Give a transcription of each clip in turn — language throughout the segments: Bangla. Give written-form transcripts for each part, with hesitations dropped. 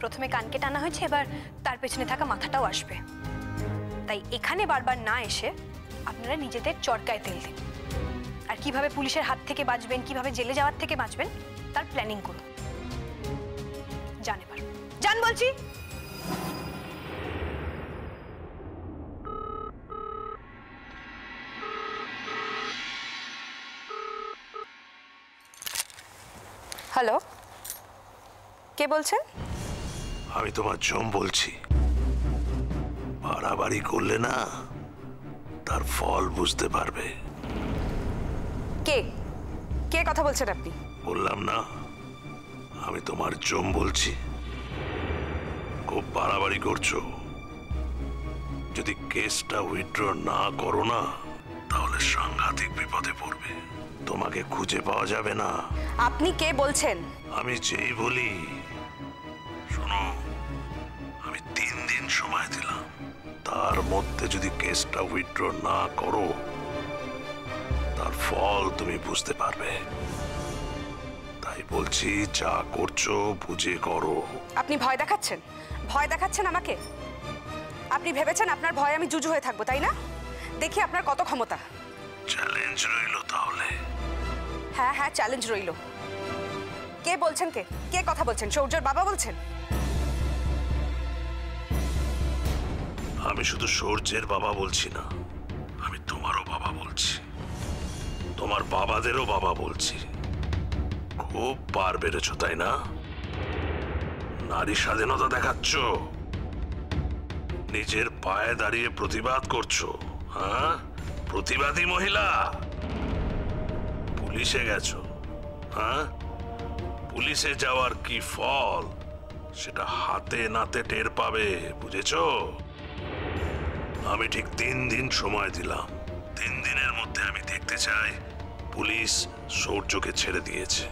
প্রথমে কানকে টানা হয়েছে, এবার তার পেছনে থাকা মাথাটাও আসবে। তাই এখানে বারবার না এসে আপনারা নিজেদের চরকায় তেল দিন, আর কিভাবে পুলিশের হাত থেকে বাঁচবেন, কিভাবে জেলে যাওয়ার থেকে বাঁচবেন তার প্ল্যানিং করুন। যান এবার, যান বলছি। হ্যালো, কে বলছেন? আমি তোমার জম বলছি। বাড়াবাড়ি করলে না তার ফল বুঝতে পারবে। কে কে কথা বলছেন আপনি? বললাম না আমি তোমার জম বলছি। খুব বাড়াবাড়ি করছো। যদি কেসটা উইথড্র না করো না তাহলে সাংঘাতিক বিপদে পড়বে। তোমাকে খুঁজে পাওয়া যাবে না। আপনি কে বলছেন? আমি যেই বলি শোনো, আমি 3 দিন সময় দিলাম, তার মধ্যে যদি কেসটা উইথড্র না করো তার ফল তুমি বুঝতে পারবে। তাই বলছি যা করছো বুঝে করো। আপনি ভয় দেখাচ্ছেন? ভয় দেখাচ্ছেন আমাকে? আপনি ভেবেছেন আপনার ভয়ে আমি জুজু হয়ে থাকবো, তাই না? দেখি আপনার কত ক্ষমতা। চ্যালেঞ্জ রইল তাহলে। হ্যাঁ হ্যাঁ, চ্যালেঞ্জ রইল। কে বলছেন? কে কে কথা বলছেন? সৌর্যর বাবা বলছেন? আমি শুধু সূর্যের বাবা বলছি না, আমি তোমারও বাবা বলছি, তোমার বাবাদেরও বাবা বলছি। খুব পার বেড়েছ তাই না? নারী স্বাধীনতা দেখাচ্ছ, নিজের পায়ে দাঁড়িয়ে প্রতিবাদ করছো। হ্যাঁ, প্রতিবাদী মহিলা। পুলিশে গেছো। হ্যাঁ, পুলিশে যাওয়ার কি ফল সেটা হাতে নাতে টের পাবে, বুঝেছো? আমি ঠিক 3 দিন সময় দিলাম। 3 দিনের মধ্যে আমি দেখতে চাই পুলিশ সৌর্যকে ছেড়ে দিয়েছে।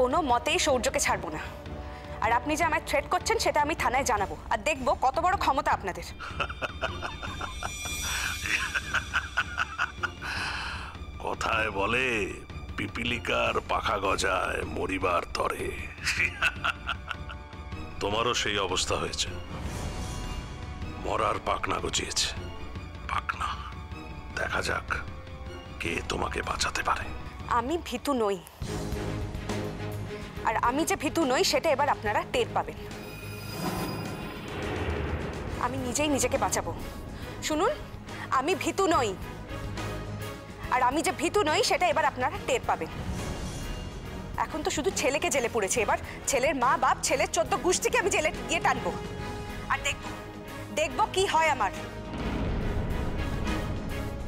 কোনো মতেই সৌর্যকে ছাড়বো না। আর আপনি যে আমায় থ্রেট করছেন সেটা আমি থানায় জানাবো, আর দেখবো কত বড় ক্ষমতা আপনাদের। কথায় বলে পিপিলিকার পাখা গজায় মরিবার তরে। তোমারও সেই অবস্থা হয়েছে। মরার পাখনা গজিয়েছে। পাখনা, দেখা যাক কে তোমাকে বাঁচাতে পারে। আমি ভীতু নই, আর আমি যে ভীতু নই সেটা এবার আপনারা টের পাবেন। আমি নিজেই নিজেকে বাঁচাবো। শুনুন, আমি ভীতু নই, আর আমি যে ভীতু নই সেটা এবার আপনারা টের পাবেন। এখন তো শুধু ছেলেকে জেলে পুড়েছে, এবার ছেলের মা বাপ, ছেলের 14 গোষ্ঠীকে আমি জেলে গিয়ে টানবো, আর দেখবো কি হয় আমার।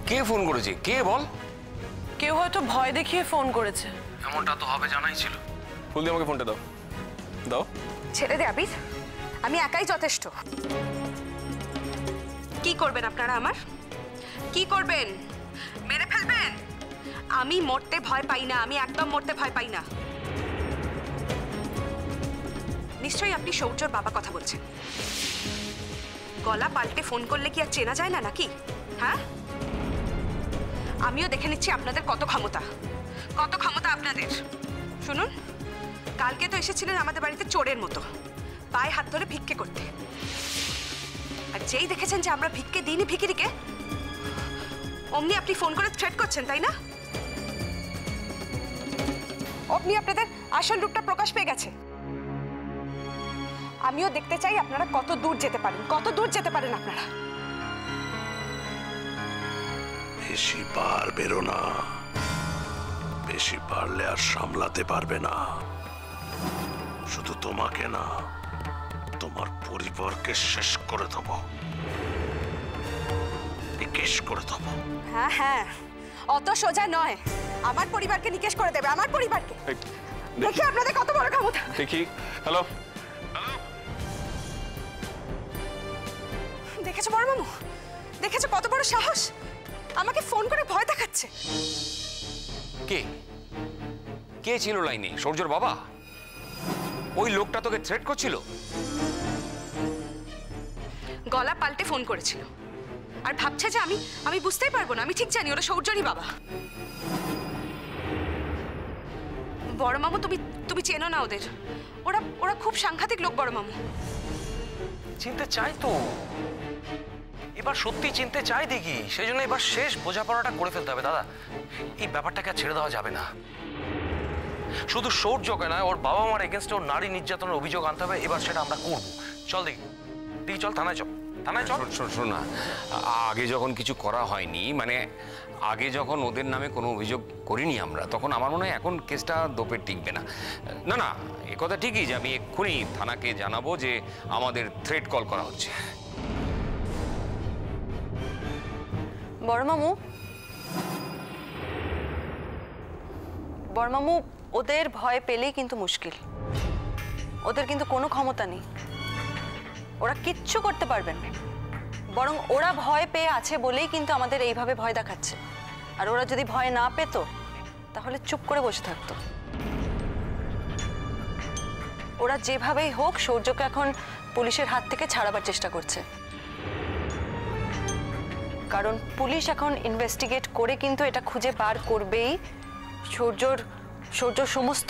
কে ফোন করেছে? কে বল? কেউ হয়তো ভয় দেখিয়ে ফোন করেছে। এমনটা তো হবে জানাই ছিল। ফুল দিয়ে আমাকে ফোনটা দাও। দাও। ছেড়ে দে আবির, আমি একাই যথেষ্ট। কি করবেন আপনারা আমার? কি করবেন? মেরে ফেলবেন? আমি মরতে ভয় পাই না, আমি একদম মরতে ভয় পাই না। নিশ্চয়ই আপনি সৌর্যর বাবা কথা বলছেন। গলা পাল্টে ফোন করলে কি আর চেনা যায় না নাকি? হ্যাঁ, আমিও দেখে নিচ্ছি আপনাদের কত ক্ষমতা, কত ক্ষমতা আপনাদের। শুনুন, কালকে তো এসেছিলেন আমাদের বাড়িতে চোরের মতো, পায়ে হাত ধরে ভিক্ষে করতে। আর যেই দেখেছেন যে আমরা ভিক্ষে দিইনি ভিখিরিকে, অমনি আপনি ফোন করে থ্রেট করছেন, তাই না? অমনি আপনাদের আসল রূপটা প্রকাশ পেয়ে গেছে। আমিও দেখতে চাই আপনারা কত দূর যেতে পারেন, কত দূর যেতে পারেন আপনারা। বেশি পার বেরো না, বেশি পারলে আর সামলাতে পারবে না। শুধু তোমাকে না, তোমার পরিবারকে শেষ করে দেবো, নিকেশ করে দেবো। হ্যাঁ হ্যাঁ, অত সোজা নয়। আমার পরিবারকে নিকেশ করে দেবে, আমার পরিবারকে। দেখি আপনাদের কত বড় ক্ষমতা। দেখি। হ্যালো, দেখেছো বড় মামু? দেখেছো কত বড় সাহস? আমাকে ফোন করে ভয় দেখাচ্ছে। কে কে ছিল লাইনে? সূর্যর বাবা? ওই লোকটা তোকে থ্রেট করছিল? গলা পাল্টে ফোন করেছিল, আর ভাবছে যে আমি বুঝতেই পারবো না। আমি ঠিক জানি ওরা সৌর্যরই বাবা। বড় মামু, তুমি তুমি চেনো না ওদের। ওরা ওরা খুব সাংঘাতিক লোক বড় মামু। চিনতে চাই তো, এবার সত্যি চিনতে চাই দেখি, সেই জন্য এবার শেষ বোঝাপড়াটা করে ফেলতে হবে দাদা। এই ব্যাপারটাকে আর ছেড়ে দেওয়া যাবে না। শুধু সৌর্যকে নয়, ওর বাবা মার এগেনস্টে ওর নারী নির্যাতনের অভিযোগ আনতে হবে। এবার সেটা আমরা করবো। চল দেখি, চল থানায় চল, থানায় চল। শোন না, আগে যখন কিছু করা হয়নি, মানে আগে যখন ওদের নামে কোনো অভিযোগ করিনি আমরা, তখন আমার মনে হয় এখন কেসটা দোপে টিকবে না। না না, এ কথা ঠিকই যে আমি এক্ষুনি থানাকে জানাবো যে আমাদের থ্রেট কল করা হচ্ছে। বড়মামু, ওদের ভয় পেলেই কিন্তু মুশকিল। ওদের কিন্তু কোনো ক্ষমতা নেই, ওরা কিচ্ছু করতে পারবে না। বরং ওরা ভয় পেয়ে আছে বলেই কিন্তু আমাদের এইভাবে ভয় দেখাচ্ছে। আর ওরা যদি ভয় না পেত তাহলে চুপ করে বসে থাকতো। ওরা যেভাবেই হোক সৌর্যকে এখন পুলিশের হাত থেকে ছাড়াবার চেষ্টা করছে, কারণ পুলিশ এখন ইনভেস্টিগেট করে কিন্তু এটা খুঁজে বার করবেই সৌর্যর সমস্ত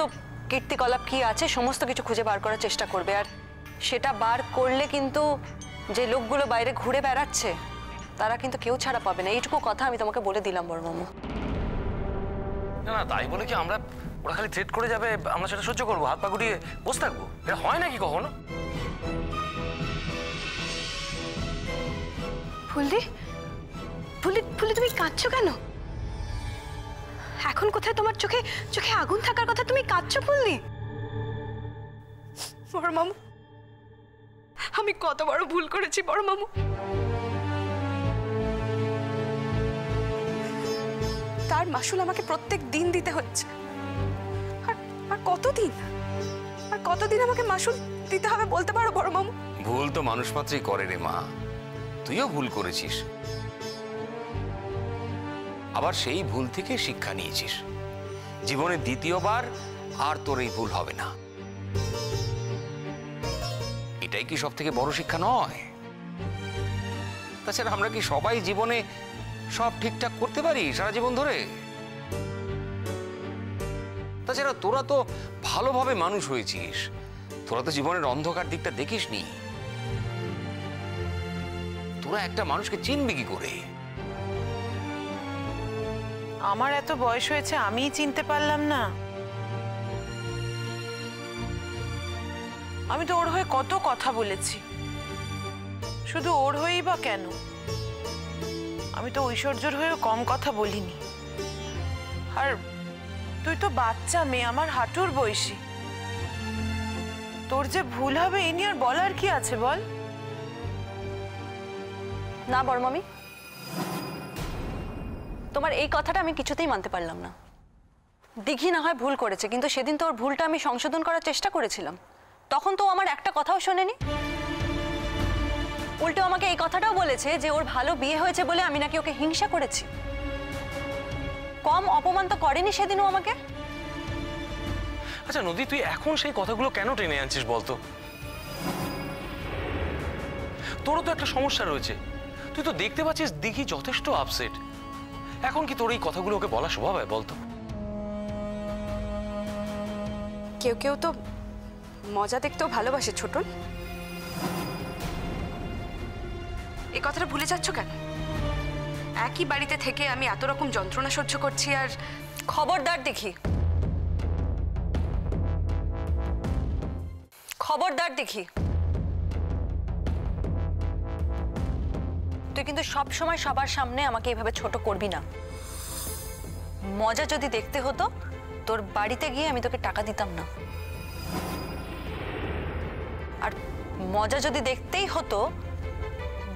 কীর্তিকলাপ কি আছে সমস্ত কিছু খুঁজে বার করার চেষ্টা করবে। আর সেটা বার করলে কিন্তু যে লোকগুলো বাইরে ঘুরে বেড়াচ্ছে তারা কিন্তু কেউ ছাড়া পাবে না। এইটুকু কথা আমি তোমাকে বলে দিলাম বড়মামু। না না, তাই বলে কি আমরা, ওরা খালি থ্রেট করে যাবে আমরা সেটা সহ্য করবো, হাত পা গুটিয়ে বসে থাকবো? এটা হয় নাকি কখনো? ফুলদি, ফুলি তুমি কাঁদছো কেন? এখন কোথায় তোমার চোখে চোখে আগুন থাকার কথা, তুমি কাঁদছো ফুলদি? বড় মামু, আমি কত বড় ভুল করেছি বড় মামু। তার মাসুল আমাকে প্রত্যেক দিন দিতে হচ্ছে। আর কতদিন আমাকে মাসুল দিতে হবে বলতে পারো বড় মামু? ভুল তো মানুষ মাত্রই করে রে মা, তুইও ভুল করেছিস, আবার সেই ভুল থেকে শিক্ষা নিয়েছিস। জীবনে দ্বিতীয়বার আর তোর এই ভুল হবে না। এটাই কি সব থেকে বড় শিক্ষা নয়? তাছাড়া আমরা কি সবাই জীবনে সব ঠিকঠাক করতে পারি সারা জীবন ধরে? তাছাড়া তোরা তো ভালোভাবে মানুষ হয়েছিস, তোরা তো জীবনের অন্ধকার দিকটা দেখিসনি। তোরা একটা মানুষকে চিনবি কি করে? আমার এত বয়স হয়েছে আমিই চিনতে পারলাম না? আমি তো ওর হয়ে কত কথা বলেছি, শুধু ওর হয়েই বা কেন? আমি তো ঐশ্বর্যর হয়েও কম কথা বলিনি। আর তুই তো বাচ্চা মেয়ে, আমার হাঁটুর বয়সী, তোর যে ভুল হবে এ নিয়ে আর বলার কি আছে বল? না বড়মামি, তোমার এই কথাটা আমি কিছুতেই মানতে পারলাম না। দিঘি না হয় ভুল করেছে, কিন্তু সেদিন তো ওর ভুলটা আমি সংশোধন করার চেষ্টা করেছিলাম, তখন তো আমার একটা কথাও শোনেনি। উল্টো আমাকে এই কথাটাও বলেছে যে ওর ভালো বিয়ে হয়েছে বলে আমি নাকি ওকে হিংসা করেছি। কম অপমান তো করেনি সেদিনও আমাকে। আচ্ছা নদী, তুই এখন সেই কথাগুলো কেন টেনে আনছিস বলতো? তোরও তো একটা সমস্যা রয়েছে, তুই তো দেখতে পাচ্ছিস দিঘি যথেষ্ট আপসেট। এখন কি তোর এই কথাগুলো ওকে বলা স্বভাব হয় বলতো? কেউ কেউ তো মজা দেখতেও ভালোবাসে ছোটন। এই কথাটা ভুলে যাচ্ছ কেন? একই বাড়িতে থেকে আমি এত রকম যন্ত্রণা সহ্য করছি, আর খবরদার দেখি, খবরদার দেখি, তুই কিন্তু সব সময় সবার সামনে আমাকে এভাবে ছোট করবি না। মজা যদি দেখতে হতো তোর বাড়িতে গিয়ে আমি তোকে টাকা দিতাম না। আর মজা যদি দেখতেই হতো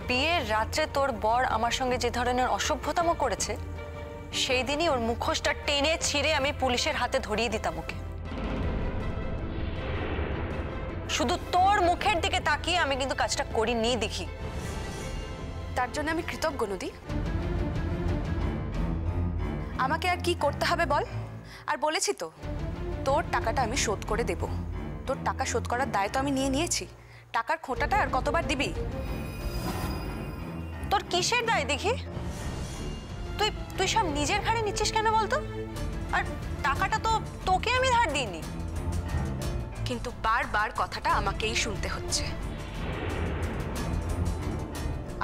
বিয়ের রাত্রে তোর বর আমার সঙ্গে যে ধরনের অসভ্যতাম করেছে সেই দিনই ওর মুখোশটা টেনে ছিঁড়ে আমি পুলিশের হাতে ধরিয়ে দিতাম ওকে। শুধু তোর মুখের দিকে তাকিয়ে আমি কিন্তু কাজটা করিনি দেখি। তার জন্য আমি কৃতজ্ঞ নদী। আমাকে আর কি করতে হবে বল? আর বলেছি তো তোর টাকাটা আমি শোধ করে দেব। তোর টাকা শোধ করার দায় তো আমি নিয়েছি। টাকার খোঁটাটা আর কতবার দিবি? তোর কিসের দায় দেখি? তুই তুই সব নিজের ঘাড়ে নিচ্ছিস কেন বলতো? আর টাকাটা তো তোকে আমি ধার বলিনি। কিন্তু বারবার কথাটা আমাকেই শুনতে হচ্ছে।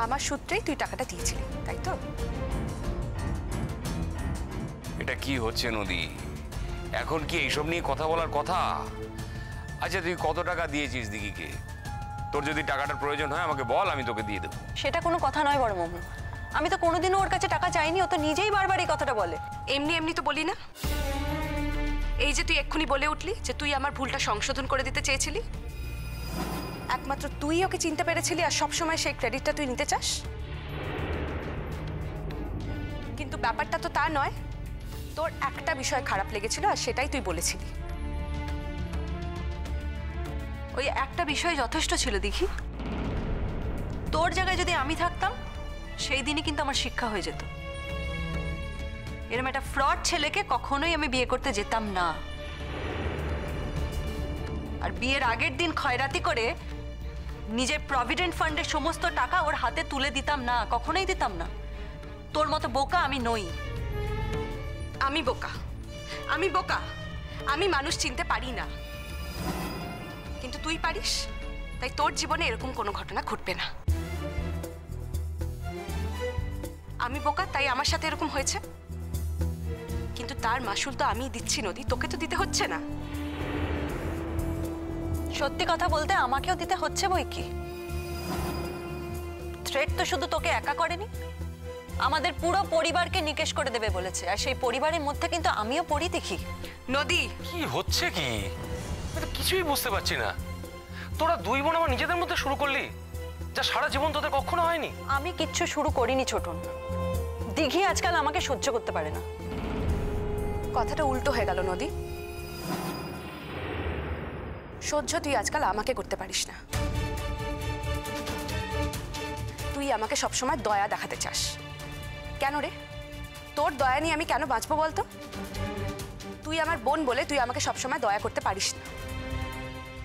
আমার সূত্রেই তুই টাকাটা দিয়েছিলি, তাই তো? এটা কি হচ্ছে নদী? এখন কি এইসব নিয়ে কথা বলার কথা? আচ্ছা, তুই কত টাকা দিয়েছিস দিঘিকে? তোর যদি টাকাটার প্রয়োজন হয় আমাকে বল, আমি তোকে দিয়ে দেবো। সেটা কোনো কথা নয় বড় মামু। আমি তো কোনোদিনও ওর কাছে টাকা চাইনি, ও তো নিজেই বারবার এই কথাটা বলে। এমনি এমনি তো বলি না। এই যে তুই এক্ষুনি বলে উঠলি যে তুই আমার ভুলটা সংশোধন করে দিতে চেয়েছিলি, একমাত্র তুই ওকে চিনতে পেরেছিলি আর সবসময় সেই ক্রেডিটটা তুই নিতে চাস। কিন্তু ব্যাপারটা তো তা নয়। তোর একটা বিষয় খারাপ লেগেছিল আর সেটাই তুই বলেছিলি। ওই একটা বিষয় যথেষ্ট ছিল দিঘি। তোর জায়গায় যদি আমি থাকতাম সেই দিনই কিন্তু আমার শিক্ষা হয়ে যেত। এরকম একটা ফ্রড ছেলেকে কখনোই আমি বিয়ে করতে যেতাম না। আর বিয়ের আগের দিন খয়রাতি করে নিজের প্রভিডেন্ট ফান্ডের সমস্ত টাকা ওর হাতে তুলে দিতাম না, কখনোই দিতাম না। তোর মতো বোকা আমি নই। আমি বোকা? আমি বোকা? আমি মানুষ চিনতে পারি না, কিন্তু তুই পারিস। তাই তোর জীবনে এরকম কোনো ঘটনা ঘটবে না। আমি বোকা তাই আমার সাথে এরকম হয়েছে, কিন্তু তার মাসুল তো আমিই দিচ্ছি নদী, তোকে তো দিতে হচ্ছে না। সত্যি কথা বলতে আমাকেও দিতে হচ্ছে বই কি। থ্রেট তো শুধু তোকে একা করেনি, আমাদের পুরো পরিবারকে নিকেশ করে দেবে বলেছে। আর সেই পরিবারের মধ্যে কিন্তু আমিও পড়ি দেখি। নদী, কি হচ্ছে কি? আমি তো কিছুই বুঝতে পারছি না। তোরা দুই বোন আমার নিজেদের মধ্যে শুরু করলি, যা সারা জীবন তোদের কখনো হয়নি। আমি কিচ্ছু শুরু করিনি ছোটন। দিঘি আজকাল আমাকে সহ্য করতে পারে না। কথাটা উল্টো হয়ে গেল নদী। সহ্য তুই আজকাল আমাকে করতে পারিস না। তুই আমাকে সবসময় দয়া দেখাতে চাস। কেন রে? তোর দয়া নিয়ে আমি কেন বাঁচবো বলতো? তুই আমার বোন বলে তুই আমাকে সবসময় দয়া করতে পারিস না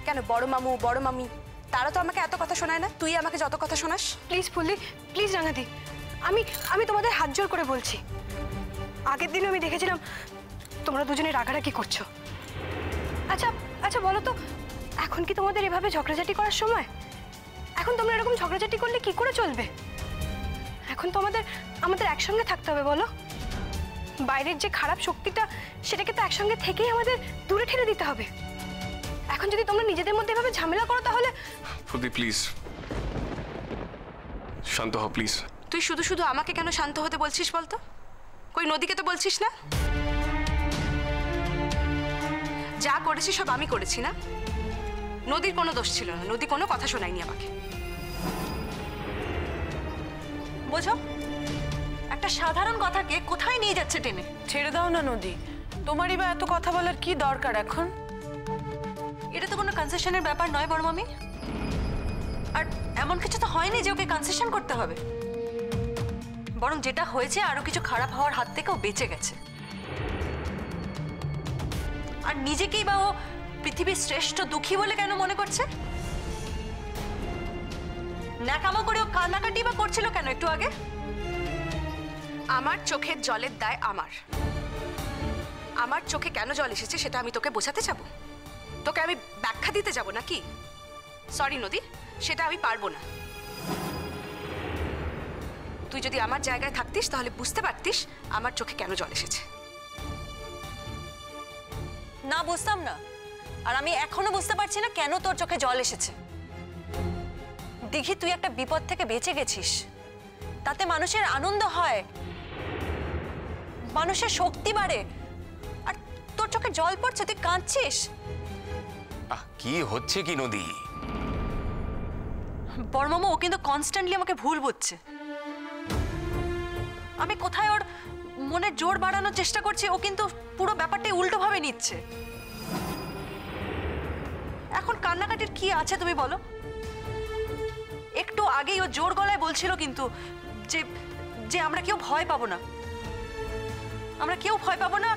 কেন? বড় মামু বড় মামি তারা তো আমাকে এত কথা শোনায় না, তুই আমাকে যত কথা শোনাস। প্লিজ ফুললি, প্লিজ রাঙাদি, আমি তোমাদের হাত জোর করে বলছি। আগের দিনও আমি দেখেছিলাম তোমরা দুজনে রাগারাগি করছো। আচ্ছা আচ্ছা বলো তো, এখন কি তোমাদের এভাবে ঝগড়াঝাটি করার সময়? এখন তোমরা এরকম ঝগড়াঝাটি করলে কি করে চলবে? এখন তো আমাদের একসঙ্গে থাকতে হবে। বলো, বাইরের যে খারাপ শক্তিটা সেটাকে তো একসঙ্গে থেকেই আমাদের দূরে ঠেলে দিতে হবে। এখন যদি তোমরা নিজেদের মধ্যে এভাবে ঝামেলা করো তাহলে। ফুলদি প্লিজ শান্ত হও প্লিজ। তুই শুধু শুধু আমাকে কেন শান্ত হতে বলছিস বলতো? কই নদীকে তো বলছিস না? যা করেছি সব আমি করেছি না? নদীর কোনো দোষ ছিল না, নদী কোনো কথা শোনায়নি আমাকে। বোঝো, একটা সাধারণ কথাকে কোথায় নিয়ে যাচ্ছে টেনে। ছেড়ে দাও না নদী, তোমারই বা এত কথা বলার কি দরকার এখন? এটা তো কোনো কনসেশনের ব্যাপার নয় বড় মামি। আর এমন কিছু তো হয়নি যে ওকে কনসেশন করতে হবে। বরং যেটা হয়েছে আরো কিছু খারাপ হওয়ার হাত থেকেও বেঁচে গেছে। আর নিজেকেই বা ও পৃথিবীর শ্রেষ্ঠ দুঃখী বলে কেন মনে করছে? ন্যাকামো করে ও কান্নাকাটি বা করছিল কেন একটু আগে? আমার চোখের জলের দায় আমার। আমার চোখে কেন জল এসেছে সেটা আমি তোকে বোঝাতে যাবো? তোকে আমি ব্যাখ্যা দিতে যাব নাকি? সরি নদী, সেটা আমি পারবো না। তুই যদি আমার জায়গায় থাকতিস তাহলে বুঝতে পারতিস আমার চোখে কেন জল এসেছে। না, বুঝতাম না। আর আমি এখনো বুঝতে পারছি না কেন তোর চোখে জল এসেছে। দেখি তুই একটা বিপদ থেকে বেঁচে গেছিস, তাতে মানুষের আনন্দ হয়, মানুষের শক্তি বাড়ে। আর তোর চোখে জল পড়ছে, তুই কাঁদছিস। কি হচ্ছে কি নদী? বড়মামা, ও কিন্তু কনস্ট্যান্টলি আমাকে ভুল বুঝছে। আমি কোথায় ওর মনে জোর বাড়ানোর চেষ্টা করছি, ও কিন্তু পুরো ব্যাপারটাই উল্টো ভাবে নিচ্ছে। এখন কান্নাকাটির কি আছে তুমি বলো? একটু আগেই ও জোর গলায় বলছিল কিন্তু যে যে আমরা কেউ ভয় পাবো না, আমরা কেউ ভয় পাবো না,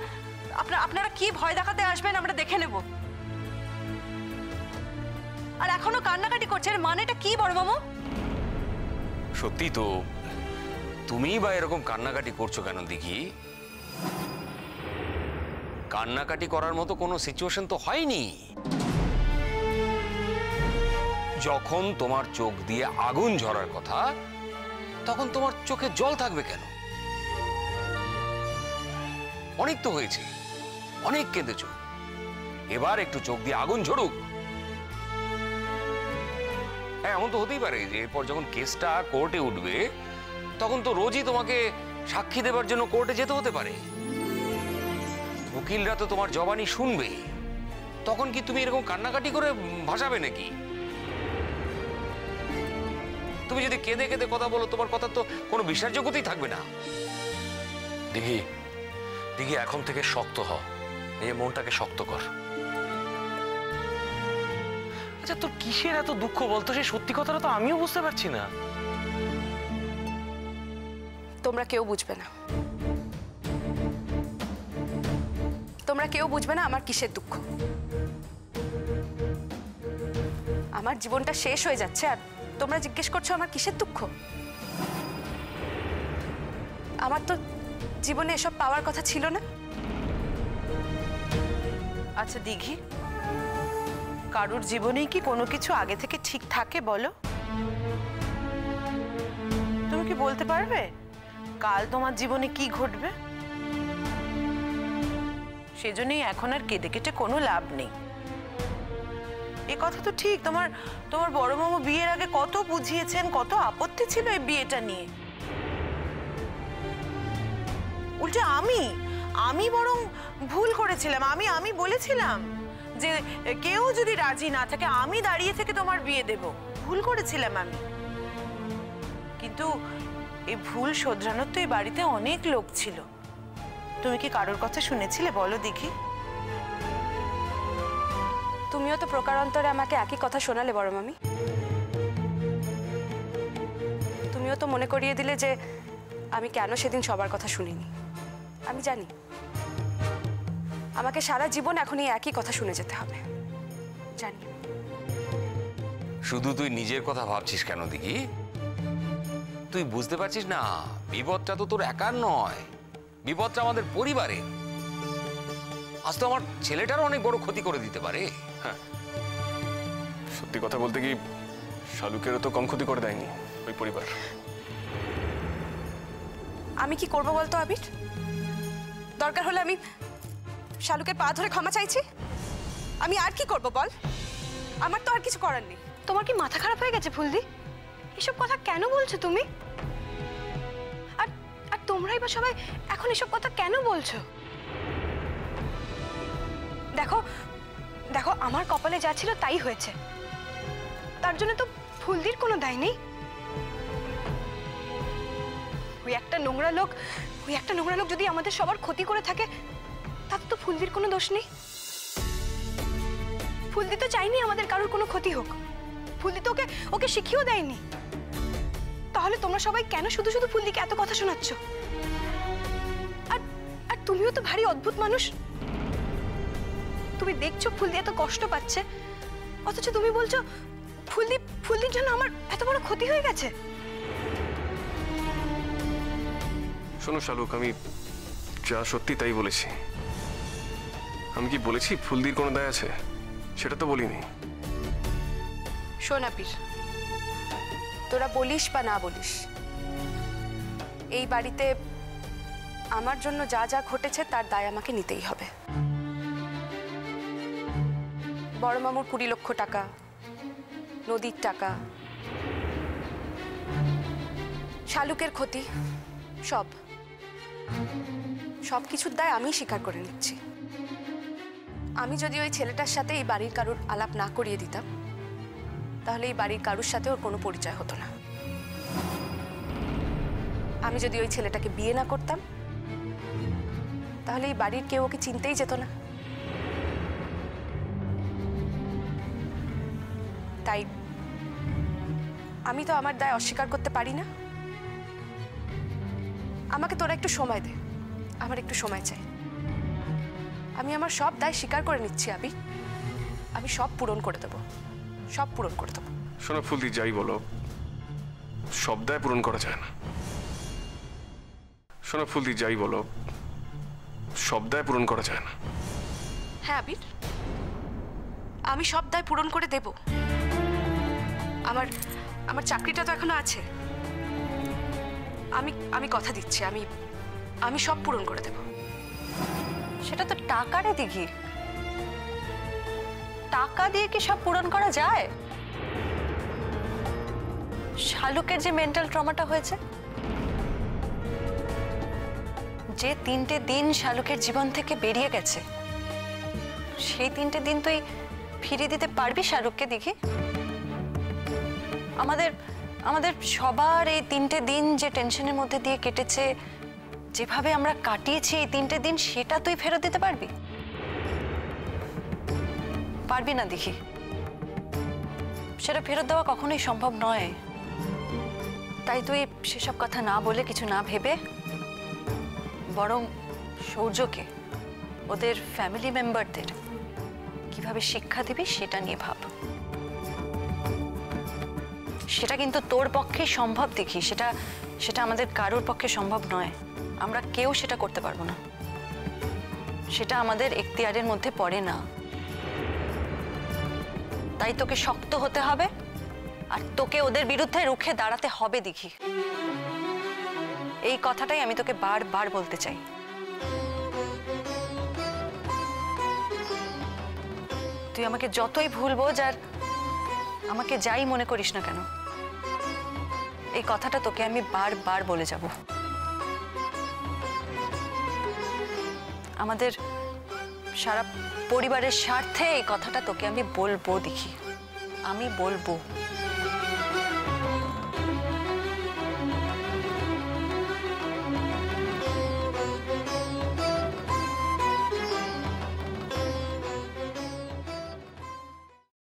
আপনারা কি ভয় দেখাতে আসবেন আমরা দেখে নেব। আর এখনো কান্নাকাটি করছে, এর মানেটা কি বড় মামু? সত্যি তো, তুমিই বা এরকম কান্নাকাটি করছো কেন দিঘি? কান্নাকাটি করার মতো কোনো সিচুয়েশন তো হয়নি। যখন তোমার চোখ দিয়ে আগুন ঝরার কথা তখন তোমার চোখে জল থাকবে কেন? অনেক তো হয়েছে, অনেক কেঁদেছো, এবার একটু চোখ দিয়ে আগুন ঝরুক। হ্যাঁ, এমন তো হতেই পারে যে এরপর যখন কেসটা কোর্টে উঠবে তখন তো রোজই তোমাকে সাক্ষী দেবার জন্য কোর্টে যেতে হতে পারে। উকিলরা তো তোমার জবানি শুনবে, তখন কি তুমি এরকম কান্নাকাটি করে ভাসাবে নাকি? তুমি যদি কেঁদে কেঁদে কথা বলো তোমার কথা তো কোনো বিশ্বাসযোগ্যতাই থাকবে না। দিঘি, দিঘি এখন থেকে শক্ত হ, এই মনটাকে শক্ত কর। আচ্ছা, তোর কিসের এত দুঃখ বলতো? সেই সত্যি কথাটা তো আমিও বুঝতে পারছি না। তোমরা কেউ বুঝবে না, তোমরা কেউ বুঝবে না আমার কিসের দুঃখ। আমার জীবনটা শেষ হয়ে যাচ্ছে আর তোমরা জিজ্ঞেস করছো আমার কিসের দুঃখ? আমার তো জীবনে এসব পাওয়ার কথা ছিল না। আচ্ছা দিঘি, কারুর জীবনেই কি কোনো কিছু আগে থেকে ঠিক থাকে বলো? তুমি কি বলতে পারবে কাল তোমার জীবনে কি ঘটবে? সেজন্যই এখন আর কেঁদে কেটে কোনো লাভ নেই। এ কথা তো ঠিক, তোমার বড় মামা বিয়ের আগে কত বুঝিয়েছেন, কত আপত্তি ছিল এই বিয়েটা নিয়ে। উল্টে আমি বরং ভুল করেছিলাম। আমি বলেছিলাম যে কেউ যদি রাজি না থাকে আমি দাঁড়িয়ে থেকে তোমার বিয়ে দেব। ভুল করেছিলাম আমি, কিন্তু এই ভুল শোধরানোর তো এই বাড়িতে অনেক লোক ছিল। তুমি কি কারোর কথা শুনেছিলে বলো দেখি? তুমিও তো প্রকারান্তরে আমাকে একই কথা শোনালে বড় মামি। তুমিও তো মনে করিয়ে দিলে যে আমি কেন সেদিন সবার কথা শুনিনি। আমি জানি আমাকে সারা জীবন এখন এই একই কথা শুনে যেতে হবে, জানি। শুধু তুই নিজের কথা ভাবছিস কেন দিঘি? তুই বুঝতে পারছিস না বিপদটা তো তোর একার নয়, বিপদটা আমাদের পরিবারের। আজ তো আমার ছেলেটারও অনেক বড় ক্ষতি করে দিতে পারে। হ্যাঁ, সত্যি কথা বলতে কি শালুকেরও তো কম ক্ষতি করে দেয়নি ওই পরিবার। আমি কি করবো বলতো আবির? দরকার হলে আমি শালুকের পা ধরে ক্ষমা চাইছি। আমি আর কি করব বল? আমার তো আর কিছু করার নেই। তোমার কি মাথা খারাপ হয়ে গেছে ফুলদি? এসব কথা কেন বলছো তুমি? আর আর তোমরাই বা সবাই এখন এসব কথা কেন বলছো? দেখো দেখো, আমার কপালে যা ছিল তাই হয়েছে, তার জন্য তো ফুলদির কোনো দায় নেই। ওই একটা নোংরা লোক যদি আমাদের সবার ক্ষতি করে থাকে তাতে তো ফুলদির কোনো দোষ নেই। ফুলদি তো চাইনি আমাদের কারোর কোনো ক্ষতি হোক। ফুলদি তো ওকে শিখিয়েও দেয়নি। তাহলে তোমরা সবাই কেন শুধু শুধু ফুলদিকে এত কথা শোনাচ্ছ? আর তুমিও তো ভারী অদ্ভুত মানুষ। তুমি দেখছো ফুলদি এত কষ্ট পাচ্ছে, অথচ তুমি বলছো ফুলদির জন্য আমার এত বড় ক্ষতি হয়ে গেছে। শোনো শালুক, আমি যা সত্যি তাই বলেছি। আমি কি বলেছি ফুলদির কোনো দায় আছে? সেটা তো বলিনি। শোন আবির, তোরা বলিস বা না বলিস, এই বাড়িতে আমার জন্য যা যা ঘটেছে তার দায় আমাকে নিতেই হবে। বড় মামুর 20 লক্ষ টাকা, নদীর টাকা, শালুকের ক্ষতি, সব কিছুর দায় আমি স্বীকার করে নিচ্ছি। আমি যদি ওই ছেলেটার সাথে এই বাড়ির কারুর আলাপ না করিয়ে দিতাম তাহলে এই বাড়ির কারুর সাথে ওর কোনো পরিচয় হতো না। আমি যদি ওই ছেলেটাকে বিয়ে না করতাম তাহলে এই বাড়ির কেউ ওকে চিনতেই যেত না। তাই আমি তো আমার দায় অস্বীকার করতে পারি না। আমাকে তোরা একটু সময় দে, আমার একটু সময় চাই। আমি আমার সব দায় স্বীকার করে নিচ্ছি আবির, আমি সব পূরণ করে দেবো, সব পূরণ করে দেবো। শোনো ফুলদি, যাই বলো সব দায় পূরণ করা যায় না। শোনো ফুলদি, যাই বলো সব দায় পূরণ করা যায় না। হ্যাঁ আবির, আমি সব দায় পূরণ করে দেব। আমার আমার চাকরিটা তো এখনো আছে। আমি কথা দিচ্ছি, আমি সব পূরণ করে দেব। সেটা তো টাকারে দিঘি, টাকা দিয়ে কি সব পূরণ করা যায়? শালুকের যে মেন্টাল ট্রমাটা হয়েছে, যে 3টে দিন শালুকের জীবন থেকে বেরিয়ে গেছে, সেই 3টে দিন তুই ফিরিয়ে দিতে পারবি শালুককে দিঘি? আমাদের সবার এই 3টে দিন যে টেনশনের মধ্যে দিয়ে কেটেছে, যেভাবে আমরা কাটিয়েছি এই 3টে দিন, সেটা তুই ফেরত দিতে পারবি? পারবি না দিঘি, সেটা ফেরত দেওয়া কখনোই সম্ভব নয়। তাই তুই সেসব কথা না বলে, কিছু না ভেবে, বরং সূর্যকে, ওদের ফ্যামিলি মেম্বারদের কিভাবে শিক্ষা দিবি সেটা নিয়ে ভাব। সেটা কিন্তু তোর পক্ষে সম্ভব দেখি, সেটা আমাদের কারোর পক্ষে সম্ভব নয়। আমরা কেউ সেটা করতে পারবো না, সেটা আমাদের এখতিয়ারের মধ্যে পড়ে না। তাই তোকে শক্ত হতে হবে, আর তোকে ওদের বিরুদ্ধে রুখে দাঁড়াতে হবে দিঘি। এই কথাটাই আমি তোকে বারবার বলতে চাই। তুই আমাকে যতই ভুল বোঝ, আর আমাকে যাই মনে করিস না কেন, এই কথাটা তোকে আমি বারবার বলে যাব। আমাদের সারা পরিবারের স্বার্থে এই কথাটা তোকে আমি বলবো দেখি, আমি বলবো।